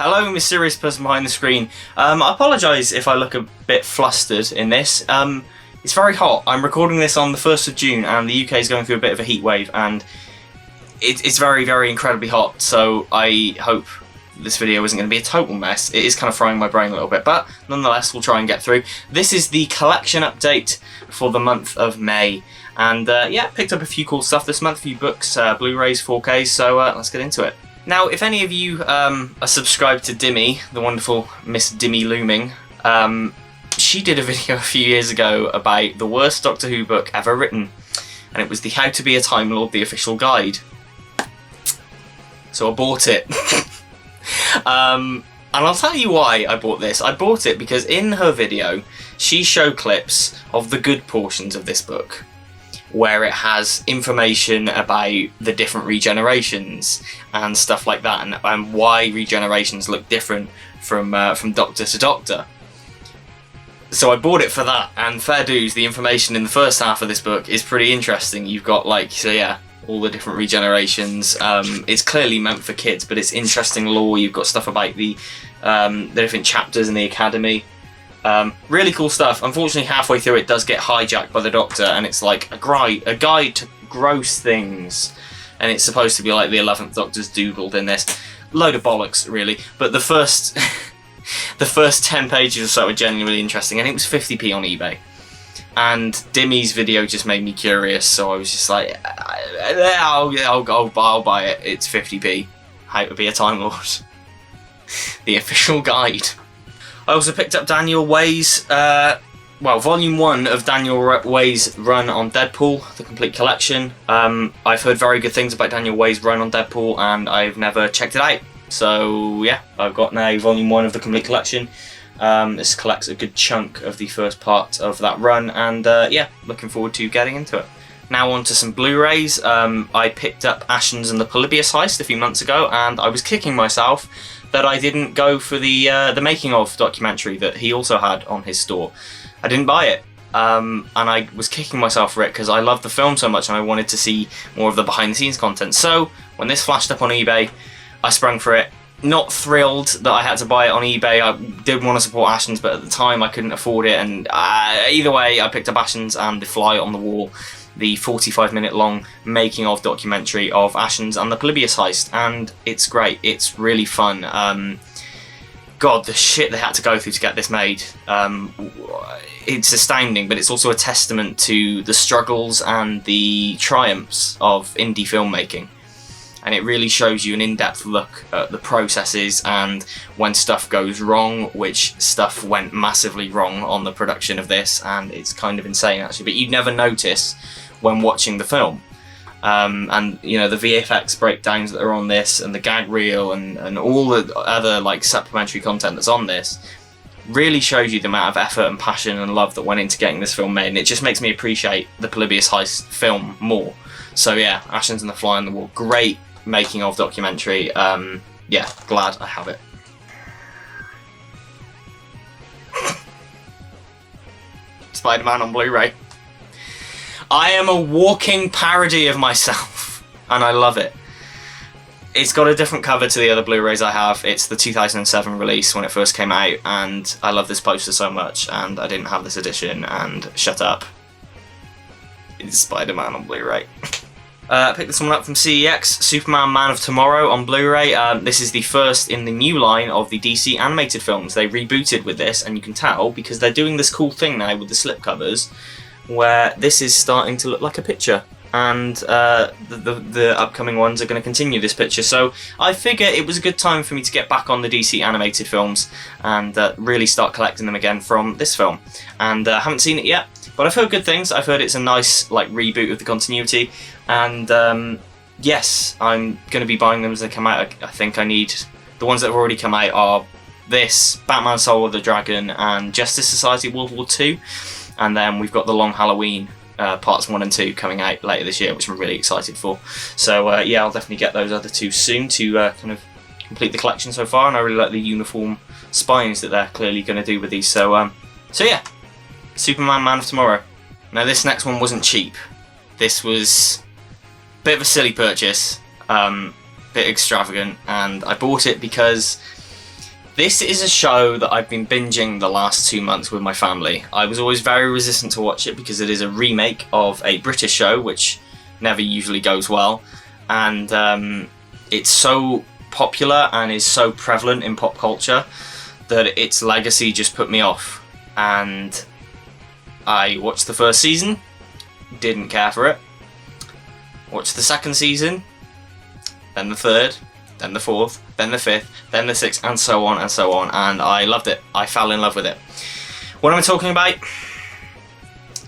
Hello, mysterious person behind the screen. I apologise if I look a bit flustered in this. It's very hot. I'm recording this on the 1st of June and the UK is going through a bit of a heat wave and it's very, very incredibly hot, so I hope this video isn't going to be a total mess. It is kind of frying my brain a little bit, but nonetheless we'll try and get through. This is the collection update for the month of May. And yeah, picked up a few cool stuff this month, a few books, Blu-rays, 4Ks, so let's get into it. Now, if any of you are subscribed to Dimmy, the wonderful Miss Dimmy Looming, she did a video a few years ago about the worst Doctor Who book ever written, and it was the How to Be a Time Lord, the official guide. So I bought it. And I'll tell you why I bought this. I bought it because in her video, she showed clips of the good portions of this book, where it has information about the different regenerations and stuff like that, and why regenerations look different from Doctor to Doctor. So I bought it for that, and fair dues, the information in the first half of this book is pretty interesting. You've got, like, so yeah, all the different regenerations. It's clearly meant for kids, but it's interesting lore. You've got stuff about the different chapters in the academy. Really cool stuff. Unfortunately, halfway through it does get hijacked by the Doctor, and it's like a guide to gross things, and it's supposed to be like the 11th Doctor's Dougaled in this. Load of bollocks, really. But the first the first 10 pages or so are genuinely interesting, and it was 50p on eBay. And Dimmy's video just made me curious, so I was just like, I'll buy it. It's 50p. How to Be a Time Lord. The official guide. I also picked up Daniel Way's, Volume 1 of Daniel Way's run on Deadpool, the complete collection. I've heard very good things about Daniel Way's run on Deadpool, and I've never checked it out. So yeah, I've got now Volume 1 of the complete collection. This collects a good chunk of the first part of that run, and yeah, looking forward to getting into it. Now on to some Blu-rays. I picked up Ashen's and the Polybius Heist a few months ago, and I was kicking myself that I didn't go for the making of documentary that he also had on his store. I didn't buy it, and I was kicking myself for it because I loved the film so much and I wanted to see more of the behind the scenes content. So when this flashed up on eBay, I sprung for it. Not thrilled that I had to buy it on eBay. I did want to support Ashen's, but at the time I couldn't afford it, and either way I picked up Ashen's and The Fly on the Wall, the 45-minute long making of documentary of Ashen's and the Polybius Heist, and it's great. It's really fun. God, the shit they had to go through to get this made. It's astounding, but it's also a testament to the struggles and the triumphs of indie filmmaking. And it really shows you an in-depth look at the processes and when stuff goes wrong, which stuff went massively wrong on the production of this, and it's kind of insane actually, but you'd never notice when watching the film. And you know, the VFX breakdowns that are on this, and the gag reel, and all the other like supplementary content that's on this, really shows you the amount of effort and passion and love that went into getting this film made, and it just makes me appreciate the Polybius Heist film more. So yeah, Ashen's and the Fly on the Wall, great making of documentary. Yeah, glad I have it. Spider-Man on Blu-ray. I am a walking parody of myself, and I love it. It's got a different cover to the other Blu-rays I have. It's the 2007 release when it first came out, and I love this poster so much, and I didn't have this edition, and shut up. It's Spider-Man on Blu-ray. I picked this one up from CEX, Superman Man of Tomorrow on Blu-ray. This is the first in the new line of the DC animated films. They rebooted with this, and you can tell because they're doing this cool thing now with the slipcovers, where this is starting to look like a picture, and the upcoming ones are going to continue this picture. So I figure it was a good time for me to get back on the DC animated films and really start collecting them again from this film. And I haven't seen it yet, but I've heard good things. I've heard it's a nice like reboot of the continuity, and yes, I'm going to be buying them as they come out. I think I need the ones that have already come out are this, Batman Soul of the Dragon, and Justice Society World War II. And then we've got the Long Halloween parts 1 and 2 coming out later this year, which I'm really excited for. So yeah, I'll definitely get those other two soon to kind of complete the collection so far. And I really like the uniform spines that they're clearly going to do with these. So yeah, Superman Man of Tomorrow. Now this next one wasn't cheap. This was a bit of a silly purchase, bit extravagant, and I bought it because This is a show that I've been binging the last 2 months with my family. I was always very resistant to watch it because it is a remake of a British show, which never usually goes well. And it's so popular and is so prevalent in pop culture that its legacy just put me off. And I watched the first season, didn't care for it. Watched the second season, then the third, then the fourth, then the fifth, then the sixth, and so on and so on, and I loved it. I fell in love with it. What am I talking about?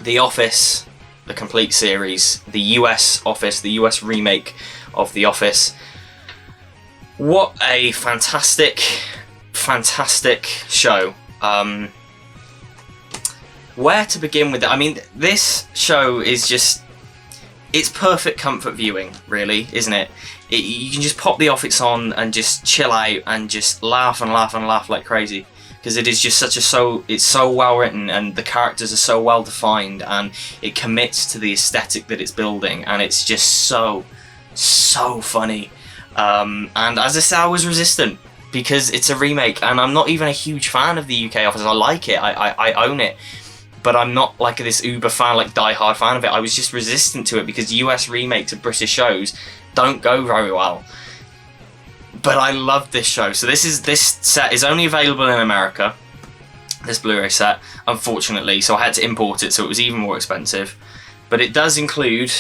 The Office, the complete series, the US Office, the US remake of The Office. What a fantastic, fantastic show. Where to begin with it? I mean, this show is just... it's perfect comfort viewing, really, isn't it? You can just pop The Office on and just chill out and just laugh and laugh and laugh like crazy, because it is just such a it's so well written and the characters are so well defined and it commits to the aesthetic that it's building, and it's just so funny. And as I said, I was resistant because it's a remake, and I'm not even a huge fan of the UK Office. I like it, I own it. But I'm not like this uber fan, like die-hard fan of it. I was just resistant to it because US remakes of British shows don't go very well. But I love this show. So this set is only available in America, this Blu-ray set, unfortunately. So I had to import it, so it was even more expensive. But it does include,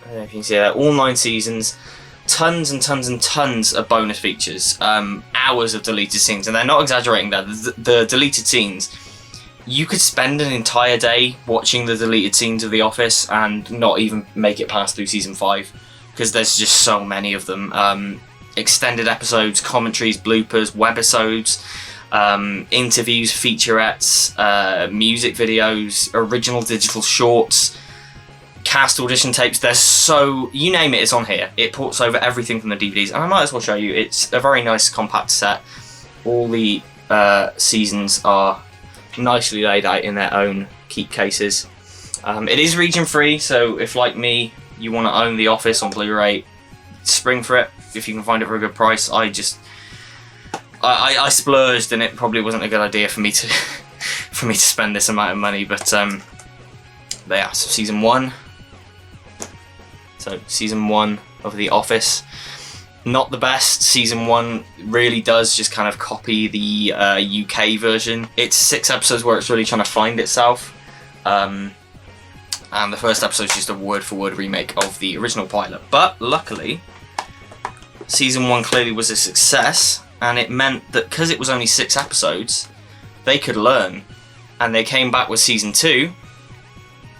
I don't know if you can see that, all 9 seasons, tons and tons and tons of bonus features, hours of deleted scenes, and they're not exaggerating that. The deleted scenes, you could spend an entire day watching the deleted scenes of The Office and not even make it past through season 5, because there's just so many of them. Extended episodes, commentaries, bloopers, webisodes, interviews, featurettes, music videos, original digital shorts, cast audition tapes. There's so... you name it, it's on here. It ports over everything from the DVDs, and I might as well show you. It's a very nice compact set. All the seasons are nicely laid out in their own keep cases. It is region free, so if, like me, you want to own The Office on Blu-ray, spring for it if you can find it for a good price. I splurged, and it probably wasn't a good idea for me to spend this amount of money, but yeah. So season 1 of The Office, not the best. Season 1 really does just kind of copy the UK version. It's 6 episodes where it's really trying to find itself, and the first episode is just a word-for-word remake of the original pilot. But luckily, season 1 clearly was a success, and it meant that because it was only 6 episodes, they could learn, and they came back with season 2,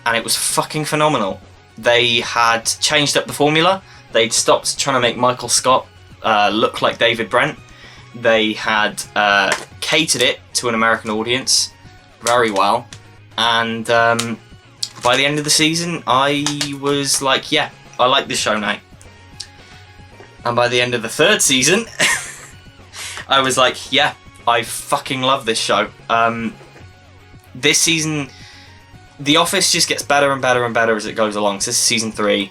and it was fucking phenomenal. They had changed up the formula. They'd stopped trying to make Michael Scott look like David Brent. They had catered it to an American audience very well, and by the end of the season, I was like, yeah, I like this show now. And by the end of the 3rd season, I was like, yeah, I fucking love this show. This season, The Office just gets better and better and better as it goes along. So this is season 3.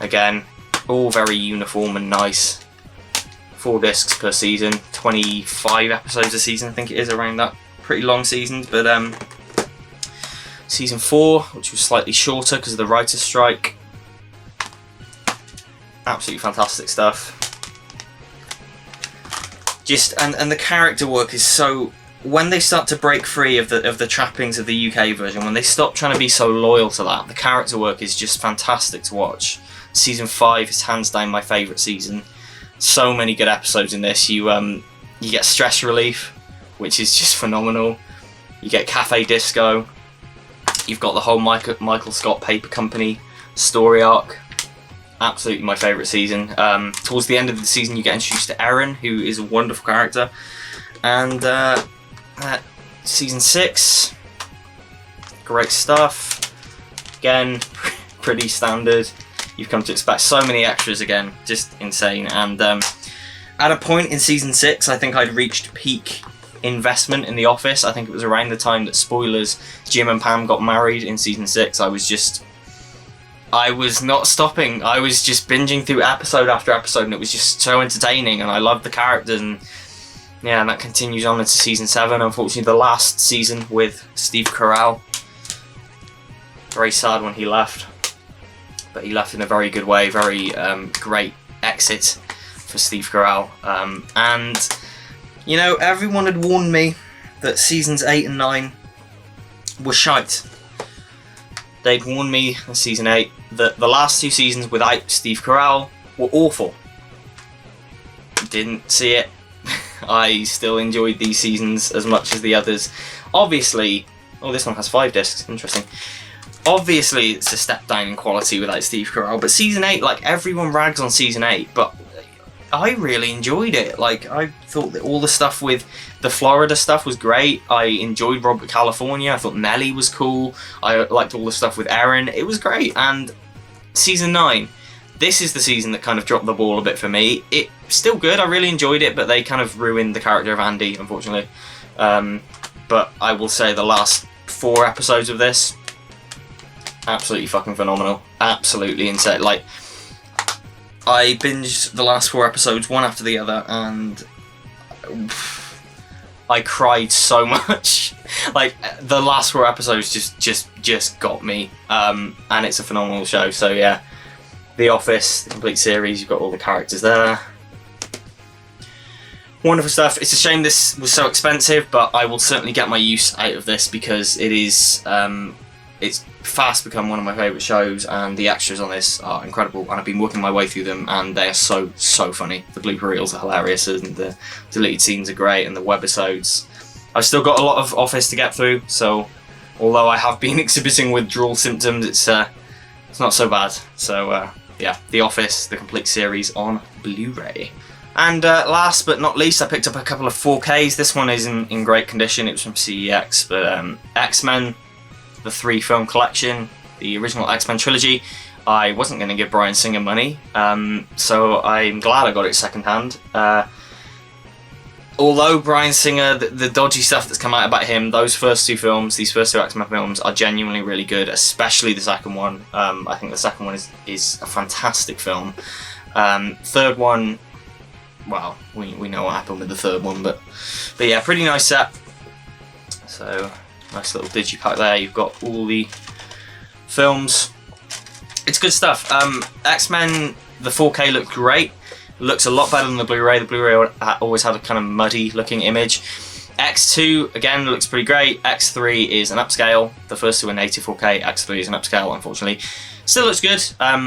Again, all very uniform and nice. 4 discs per season, 25 episodes a season, I think it is, around that. Pretty long seasons, but season 4, which was slightly shorter because of the writer's strike. Absolutely fantastic stuff. Just and the character work is so... when they start to break free of the trappings of the UK version, when they stop trying to be so loyal to that, the character work is just fantastic to watch. Season 5 is hands down my favourite season. So many good episodes in this. You get stress relief, which is just phenomenal. You get Cafe Disco. You've got the whole Michael Scott Paper Company story arc. Absolutely my favourite season. Towards the end of the season, you get introduced to Erin, who is a wonderful character. And season 6, great stuff. Again, pretty standard. You've come to expect so many extras again, just insane. And at a point in season 6, I think I'd reached peak investment in The Office. I think it was around the time that, spoilers, Jim and Pam got married in season 6. I was not stopping. I was just binging through episode after episode, and it was just so entertaining, and I loved the characters, and yeah, and that continues on into season 7. Unfortunately, the last season with Steve Carell. Very sad when he left, but he left in a very good way. Very great exit for Steve Carell. And you know, everyone had warned me that seasons 8 and 9 were shite. They'd warned me in season 8 that the last 2 seasons without Steve Carell were awful. Didn't see it. I still enjoyed these seasons as much as the others. Obviously, oh, this one has 5 discs. Interesting. Obviously, it's a step down in quality without Steve Carell. But season 8, like, everyone rags on season 8, but I really enjoyed it. Like, I thought that all the stuff with the Florida stuff was great. I enjoyed Robert California. I thought Nelly was cool. I liked all the stuff with Erin. It was great. And season 9, this is the season that kind of dropped the ball a bit for me. It's still good. I really enjoyed it, but they kind of ruined the character of Andy, unfortunately. But I will say the last 4 episodes of this, absolutely fucking phenomenal. Absolutely insane. Like, I binged the last 4 episodes one after the other, and I cried so much. Like, the last 4 episodes just got me. And it's a phenomenal show. So yeah, The Office, the complete series. You've got all the characters there. Wonderful stuff. It's a shame this was so expensive, but I will certainly get my use out of this because it is. It's fast become one of my favourite shows, and the extras on this are incredible, and I've been working my way through them, and they are so funny. The blooper reels are hilarious, and the deleted scenes are great, and the webisodes. I've still got a lot of Office to get through, so although I have been exhibiting withdrawal symptoms, it's not so bad. So yeah, The Office, the complete series on Blu-ray. And last but not least, I picked up a couple of 4Ks. This one is in great condition. It was from CEX, but X-Men, the 3-film collection, the original X-Men trilogy. I wasn't going to give Bryan Singer money, so I'm glad I got it secondhand. Although Bryan Singer, the dodgy stuff that's come out about him, those first 2 films, these first 2 X-Men films, are genuinely really good, especially the second one. I think the second one is a fantastic film. Third one, well, we know what happened with the third one, but yeah, pretty nice set. So, nice little digipack there. You've got all the films. It's good stuff. X-Men, the 4K looks great. Looks a lot better than the Blu-ray. The Blu-ray always had a kind of muddy looking image. X2, again, looks pretty great. X3 is an upscale. The first 2 are native 4K. X3 is an upscale, unfortunately. Still looks good.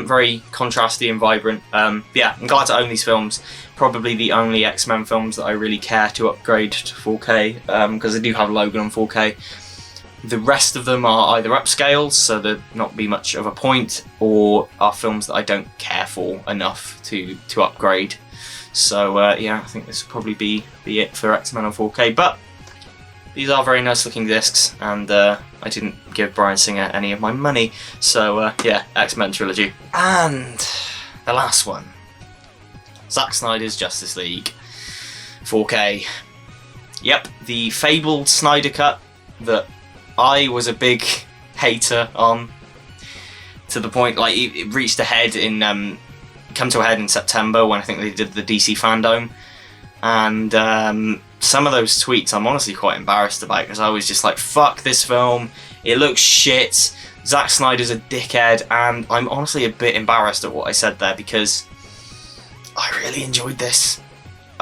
Very contrasty and vibrant. Yeah, I'm glad to own these films. Probably the only X-Men films that I really care to upgrade to 4K, because I do have Logan on 4K. The rest of them are either upscales, so there'd not be much of a point, or are films that I don't care for enough to upgrade. So yeah, I think this will probably be it for X-Men on 4K. But these are very nice looking discs, and I didn't give Bryan Singer any of my money. So yeah, X-Men trilogy. And the last one, Zack Snyder's Justice League 4K. Yep, the fabled Snyder Cut that I was a big hater on, to the point like it reached a head in come to a head in September when I think they did the DC Fandom, and some of those tweets I'm honestly quite embarrassed about, because I was just like, fuck this film, it looks shit, Zack Snyder's a dickhead, and I'm honestly a bit embarrassed at what I said there, because I really enjoyed this.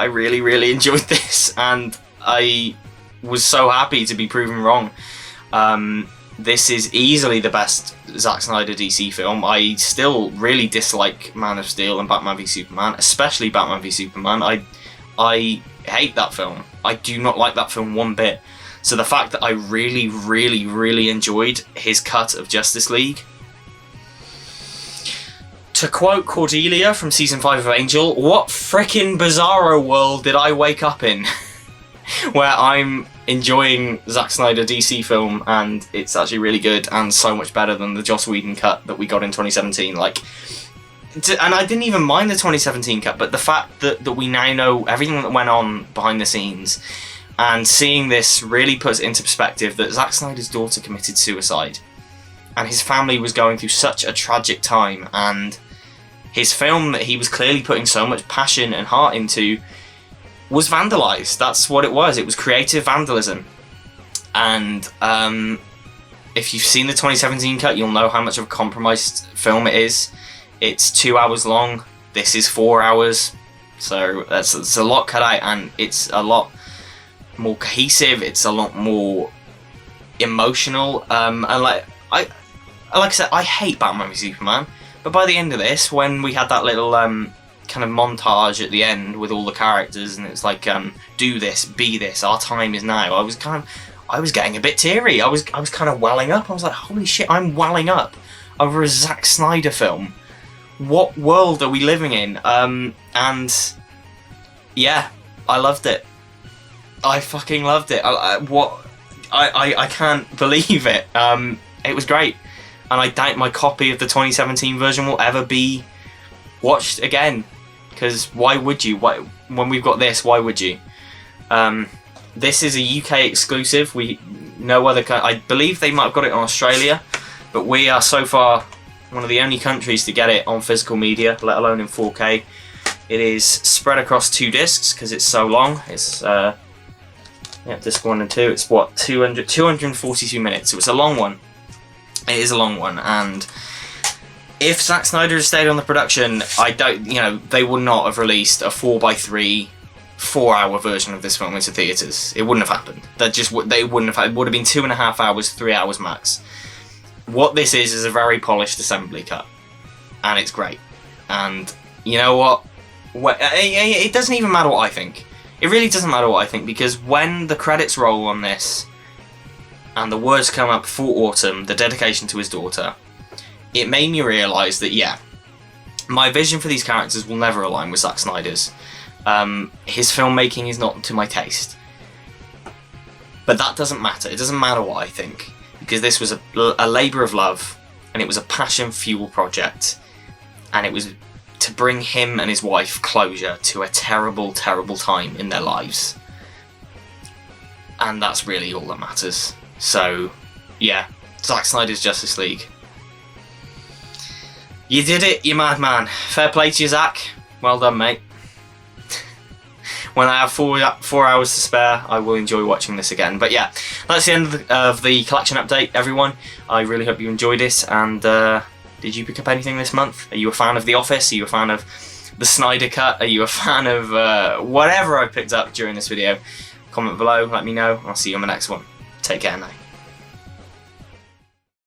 I really enjoyed this, and I was so happy to be proven wrong. This is easily the best Zack Snyder DC film. I still really dislike Man of Steel and Batman v Superman, especially Batman v Superman. I hate that film. I do not like that film one bit. So the fact that I really enjoyed his cut of Justice League. To quote Cordelia from season 5 of Angel, what frickin' bizarro world did I wake up in? Where I'm enjoying Zack Snyder DC film, and it's actually really good and so much better than the Joss Whedon cut that we got in 2017. Like, and I didn't even mind the 2017 cut, but the fact that we now know everything that went on behind the scenes, and seeing this really puts into perspective that Zack Snyder's daughter committed suicide, and his family was going through such a tragic time, and his film that he was clearly putting so much passion and heart into was vandalized. That's what it was. It was creative vandalism. And if you've seen the 2017 cut, you'll know how much of a compromised film it is. It's 2 hours long. This is 4 hours. So it's a lot cut out, and it's a lot more cohesive. It's a lot more emotional. And like I said, I hate Batman v Superman. But by the end of this, when we had that little kind of montage at the end with all the characters, and it's like, do this, be this, our time is now. I was getting a bit teary. I was kind of welling up. I was like, holy shit, I'm welling up over a Zack Snyder film. What world are we living in? And yeah, I loved it. I fucking loved it. I can't believe it. It was great, and I doubt my copy of the 2017 version will ever be watched again. Because why would you? Why, when we've got this, why would you? This is a UK exclusive. No other. I believe they might have got it in Australia, but we are so far one of the only countries to get it on physical media, let alone in 4K. It is spread across 2 discs because it's so long. It's disc 1 and 2. It's what, 242 minutes. It was a long one. It is a long one, and if Zack Snyder had stayed on the production, I don't. They would not have released a 4x3. 4-hour version of this film into theatres. It wouldn't have happened. They wouldn't have. It would have been 2.5 hours, 3 hours max. What this is a very polished assembly cut, and it's great. And you know what? It doesn't even matter what I think. It really doesn't matter what I think, because when the credits roll on this, and the words come up for Autumn, the dedication to his daughter, it made me realise that my vision for these characters will never align with Zack Snyder's. His filmmaking is not to my taste. But that doesn't matter. It doesn't matter what I think. Because this was a labour of love, and it was a passion-fueled project. And it was to bring him and his wife closure to a terrible, terrible time in their lives. And that's really all that matters. So, yeah. Zack Snyder's Justice League. You did it, you madman. Fair play to you, Zack. Well done, mate. When I have 4 hours to spare, I will enjoy watching this again. But yeah, that's the end of the collection update, everyone. I really hope you enjoyed it. And did you pick up anything this month? Are you a fan of The Office? Are you a fan of the Snyder Cut? Are you a fan of whatever I picked up during this video? Comment below, let me know. I'll see you on the next one. Take care now.